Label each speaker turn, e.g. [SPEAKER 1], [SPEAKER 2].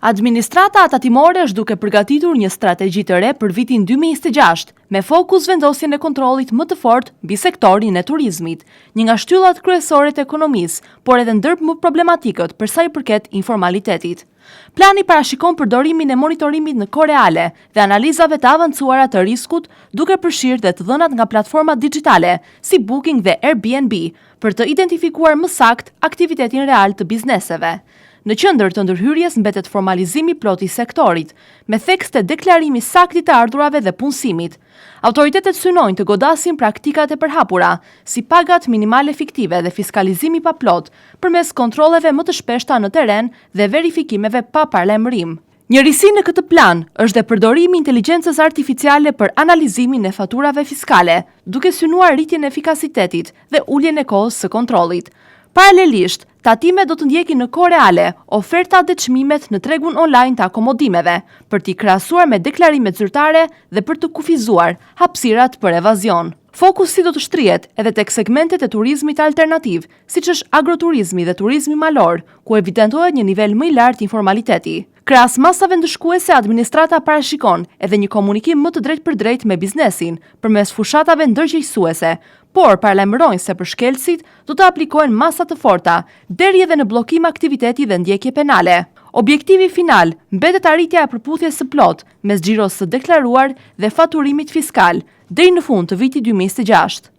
[SPEAKER 1] Administrata tatimore është duke përgatitur një strategji të re për vitin 2026, me fokus vendosjen e kontrollit më të fortë mbi sektorin e turizmit, një nga shtyllat kryesore të ekonomisë, por edhe ndër më problematikët për sa i përket informalitetit. Plani parashikon përdorimin e monitorimit në kohë reale dhe analizave të avancuara të riskut, duke përfshirë dhe të dhënat nga platforma digjitale si Booking dhe Airbnb, për të identifikuar më saktë aktivitetin real të bizneseve. Në qendër të ndërhyrjes mbetet formalizimi plot i sektorit, me thekste deklarimi saktë të ardhurave dhe punësimit. Autoritetet synojnë të godasin praktikat e përhapura, si pagat minimale fiktive dhe fiskalizimi pa plot, përmes kontrolleve më të shpeshta në teren dhe verifikimeve pa paralajmërim. Njërisi në këtë plan është dhe përdorimi i inteligjencës artificiale për analizimin e faturave fiskale, duke synuar rritjen e efikasitetit dhe uljen e kohës së kontrollit. Paralelisht, tatimet do të ndjekin në kohë reale ofertat dhe çmimet në tregun online të akomodimeve, për t'i krahasuar me deklarimet zyrtare dhe për të kufizuar hapësirat për evazion. Fokusi do të shtrihet edhe tek segmentet e turizmit alternativ, siç është agroturizmi dhe turizmi malor, ku evidentohet një nivel më i lartë informaliteti. Krahas masave ndëshkuese, administrata parashikon edhe një komunikim më të drejtpërdrejtë me biznesin përmes fushatave ndërgjegjësuese, por paralajmërojnë se për shkelësit do të aplikojnë masa të forta, deri edhe në bllokim aktiviteti dhe ndjekje penale. Objektivi final mbetet arritja e përputhjes së plot mes xhiros së deklaruar dhe faturimit fiskal deri në fund të vitit 2026.